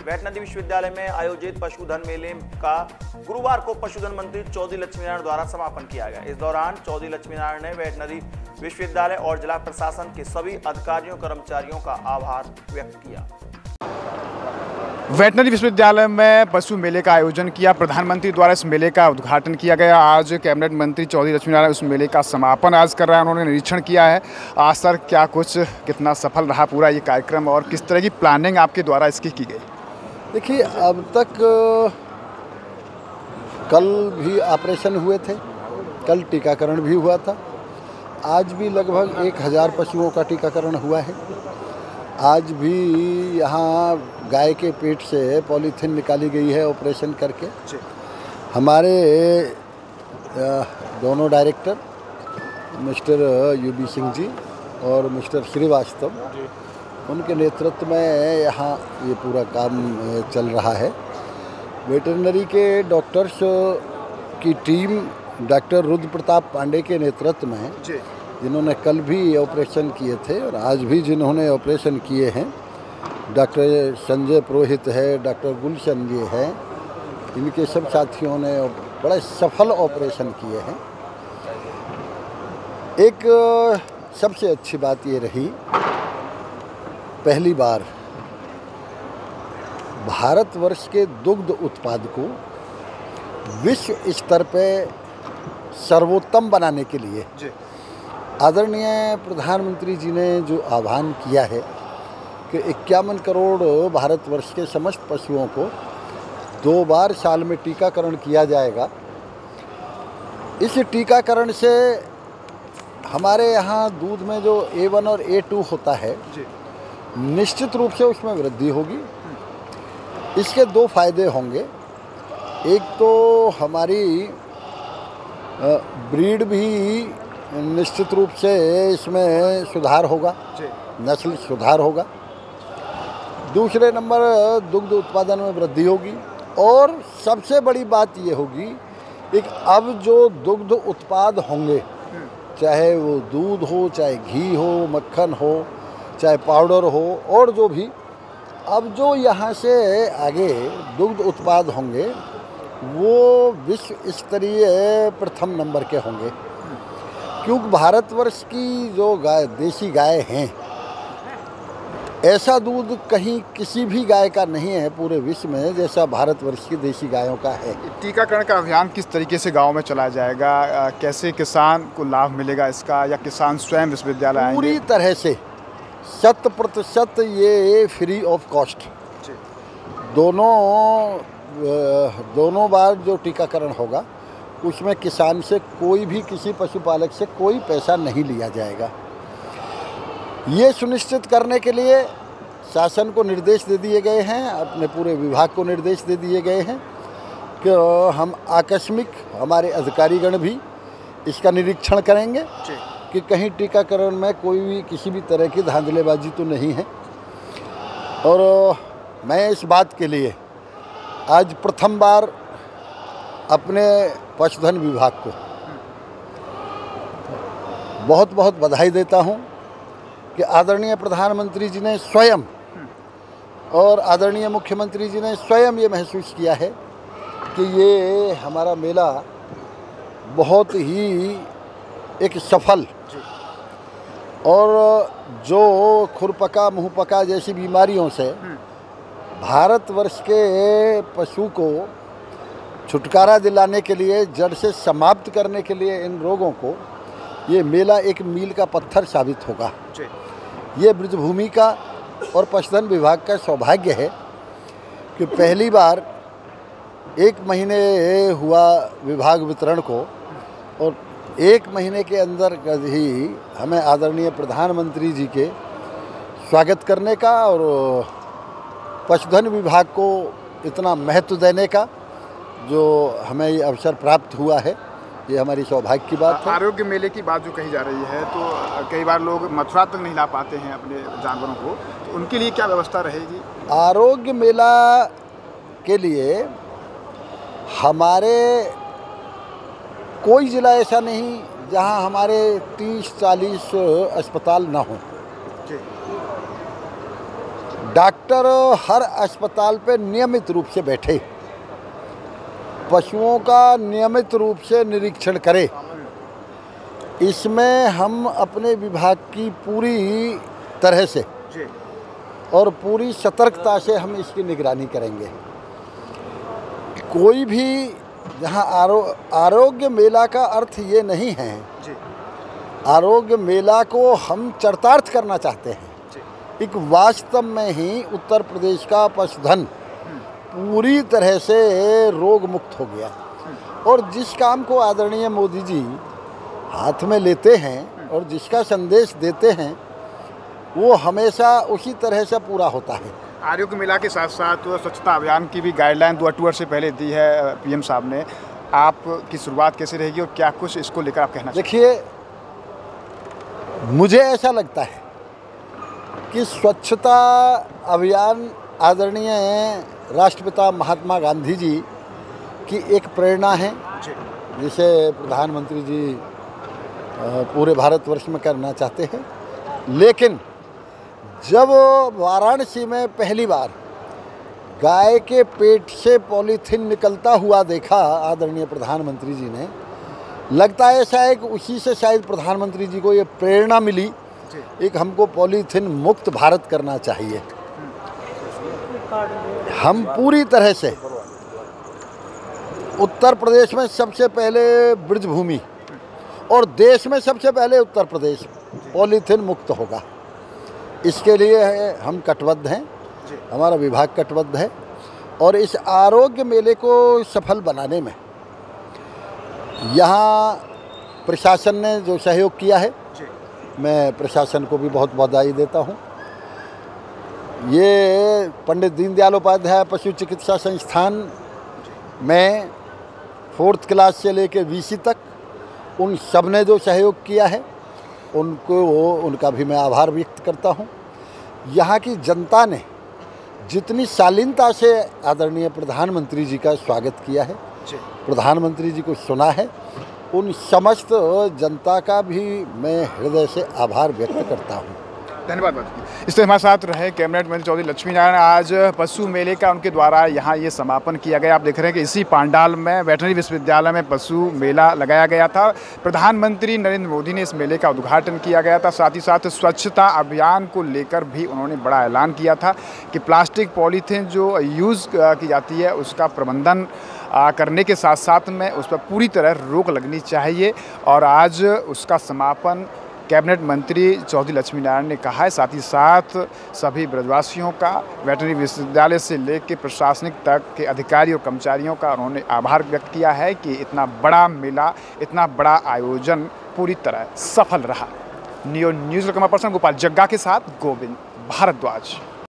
हुई। वेटनरी विश्वविद्यालय में आयोजित पशुधन मेले का गुरुवार को पशुधन मंत्री चौधरी लक्ष्मीनारायण द्वारा समापन किया गया। इस दौरान चौधरी लक्ष्मीनारायण ने वेटनरी विश्वविद्यालय और जिला प्रशासन के सभी अधिकारियों कर्मचारियों का आभार व्यक्त किया। वेटनरी विश्वविद्यालय में पशु मेले का आयोजन किया। प्रधानमंत्री द्वारा इस मेले का उद्घाटन किया गया। आज कैबिनेट मंत्री चौधरी लक्ष्मीनारायण उस मेले का समापन आज कर रहे हैं। उन्होंने निरीक्षण किया है। आज सर क्या कुछ कितना सफल रहा पूरा ये कार्यक्रम और किस तरह की प्लानिंग आपके द्वारा इसकी की गई? देखिए, अब तक कल भी ऑपरेशन हुए थे, कल टीकाकरण भी हुआ था। आज भी लगभग 1000 पशुओं का टीकाकरण हुआ है। आज भी यहाँ गाय के पेट से पॉलीथीन निकाली गई है ऑपरेशन करके। हमारे दोनों director mister UV Singh ji और मिस्टर श्रीवास्तव, उनके नेतृत्व में यहाँ ये पूरा काम चल रहा है। वेटरनरी के डॉक्टर्स की टीम डॉक्टर रुद्र प्रताप पांडे के नेतृत्व में, जिन्होंने कल भी ऑपरेशन किए थे और आज भी जिन्होंने ऑपरेशन किए हैं, डॉक्टर संजय पुरोहित है, डॉक्टर गुलशन जी है, इनके सब साथियों ने बड़ा सफल ऑपरेशन किए हैं। एक सबसे अच्छी बात ये रही, पहली बार भारतवर्ष के दुग्ध उत्पाद को विश्व स्तर पे सर्वोत्तम बनाने के लिए आदरणीय प्रधानमंत्री जी ने जो आह्वान किया है कि 51 करोड़ भारतवर्ष के समस्त पशुओं को 2 बार साल में टीकाकरण किया जाएगा। इस टीकाकरण से हमारे यहाँ दूध में जो A1 और A2 होता है, निश्चित रूप से उसमें वृद्धि होगी। इसके 2 फायदे होंगे। एक तो हमारी ब्रीड भी निश्चित रूप से इसमें सुधार होगा, नस्ल सुधार होगा। दूसरे नंबर, दुग्ध उत्पादन में वृद्धि होगी। और सबसे बड़ी बात ये होगी कि अब जो दुग्ध उत्पाद होंगे, चाहे वो दूध हो, चाहे घी हो, मक्खन हो, चाहे पाउडर हो, और जो भी अब जो यहाँ से आगे दुग्ध उत्पाद होंगे वो विश्व स्तरीय प्रथम नंबर के होंगे। क्योंकि भारतवर्ष की जो गाय, देसी गाय हैं, ऐसा दूध कहीं किसी भी गाय का नहीं है पूरे विश्व में जैसा भारतवर्ष की देसी गायों का है। टीकाकरण का अभियान किस तरीके से गांव में चलाया जाएगा? कैसे किसान को लाभ मिलेगा इसका, या किसान स्वयं विश्वविद्यालय आएंगे? पूरी तरह से 100% ये फ्री ऑफ कॉस्ट। दोनों बार जो टीकाकरण होगा उसमें किसान से कोई भी, किसी पशुपालक से कोई पैसा नहीं लिया जाएगा। ये सुनिश्चित करने के लिए शासन को निर्देश दे दिए गए हैं, अपने पूरे विभाग को निर्देश दे दिए गए हैं कि हम आकस्मिक, हमारे अधिकारीगण भी इसका निरीक्षण करेंगे कि कहीं टीकाकरण में कोई भी किसी भी तरह की धांधलेबाजी तो नहीं है। और मैं इस बात के लिए आज प्रथम बार अपने पशुधन विभाग को बहुत बहुत बधाई देता हूं कि आदरणीय प्रधानमंत्री जी ने स्वयं और आदरणीय मुख्यमंत्री जी ने स्वयं ये महसूस किया है कि ये हमारा मेला बहुत ही एक सफल, और जो खुरपका मुंहपका जैसी बीमारियों से भारतवर्ष के पशु को छुटकारा दिलाने के लिए, जड़ से समाप्त करने के लिए इन रोगों को, ये मेला एक मील का पत्थर साबित होगा। ये ब्रजभूमि का और पशुधन विभाग का सौभाग्य है कि पहली बार 1 महीने हुआ विभाग वितरण को, और 1 महीने के अंदर ही हमें आदरणीय प्रधानमंत्री जी के स्वागत करने का और पशुधन विभाग को इतना महत्व देने का जो हमें ये अवसर प्राप्त हुआ है, ये हमारी सौभाग्य की बात है। आरोग्य मेले की बात जो कही जा रही है, तो कई बार लोग मथुरा तक नहीं ला पाते हैं अपने जानवरों को, तो उनके लिए क्या व्यवस्था रहेगी? आरोग्य मेला के लिए हमारे कोई ज़िला ऐसा नहीं जहां हमारे 30-40 अस्पताल ना हों। डॉक्टर हर अस्पताल पे नियमित रूप से बैठे, पशुओं का नियमित रूप से निरीक्षण करे। इसमें हम अपने विभाग की पूरी तरह से और पूरी सतर्कता से हम इसकी निगरानी करेंगे। कोई भी जहाँ आरोग्य मेला का अर्थ ये नहीं है, आरोग्य मेला को हम चरितार्थ करना चाहते हैं। एक वास्तव में ही उत्तर प्रदेश का पशुधन पूरी तरह से रोग मुक्त हो गया, और जिस काम को आदरणीय मोदी जी हाथ में लेते हैं और जिसका संदेश देते हैं वो हमेशा उसी तरह से पूरा होता है। आरोग्य मेला के साथ साथ स्वच्छता अभियान की भी गाइडलाइन 2 अक्टूबर से पहले दी है पीएम साहब ने। आपकी शुरुआत कैसे रहेगी और क्या कुछ इसको लेकर आप कहना? देखिए, मुझे ऐसा लगता है कि स्वच्छता अभियान आदरणीय राष्ट्रपिता महात्मा गांधी जी की एक प्रेरणा है, जिसे प्रधानमंत्री जी पूरे भारतवर्ष में करना चाहते हैं। लेकिन जब वाराणसी में पहली बार गाय के पेट से पॉलीथीन निकलता हुआ देखा आदरणीय प्रधानमंत्री जी ने, लगता है शायद उसी से शायद प्रधानमंत्री जी को ये प्रेरणा मिली, एक हमको पॉलीथीन मुक्त भारत करना चाहिए। हम पूरी तरह से उत्तर प्रदेश में सबसे पहले ब्रजभूमि और देश में सबसे पहले उत्तर प्रदेश पॉलीथीन मुक्त होगा, इसके लिए हम कटिबद्ध हैं, हमारा विभाग कटिबद्ध है। और इस आरोग्य मेले को सफल बनाने में यहाँ प्रशासन ने जो सहयोग किया है, मैं प्रशासन को भी बहुत बधाई देता हूँ। ये पंडित दीनदयाल उपाध्याय पशु चिकित्सा संस्थान में 4th क्लास से लेकर VC तक उन सब ने जो सहयोग किया है उनका भी मैं आभार व्यक्त करता हूँ। यहाँ की जनता ने जितनी शालीनता से आदरणीय प्रधानमंत्री जी का स्वागत किया है, प्रधानमंत्री जी को सुना है, उन समस्त जनता का भी मैं हृदय से आभार व्यक्त करता हूँ। धन्यवाद। इससे हमारे साथ रहे कैबिनेट मंत्री चौधरी लक्ष्मीनारायण। आज पशु मेले का उनके द्वारा यहाँ ये समापन किया गया। आप देख रहे हैं कि इसी पांडाल में वेटरनरी विश्वविद्यालय में पशु मेला लगाया गया था। प्रधानमंत्री नरेंद्र मोदी ने इस मेले का उद्घाटन किया गया था। साथ ही साथ स्वच्छता अभियान को लेकर भी उन्होंने बड़ा ऐलान किया था कि प्लास्टिक पॉलीथीन जो यूज़ की जाती है उसका प्रबंधन करने के साथ साथ में उस पर पूरी तरह रोक लगनी चाहिए, और आज उसका समापन कैबिनेट मंत्री चौधरी लक्ष्मीनारायण ने कहा है। साथ ही साथ सभी ब्रजवासियों का, वेटरनरी विश्वविद्यालय से लेकर प्रशासनिक तक के अधिकारी और कर्मचारियों का उन्होंने आभार व्यक्त किया है कि इतना बड़ा मेला, इतना बड़ा आयोजन पूरी तरह सफल रहा। न्यूज़ कैमरा पर्सन गोपाल जग्गा के साथ गोविंद भारद्वाज।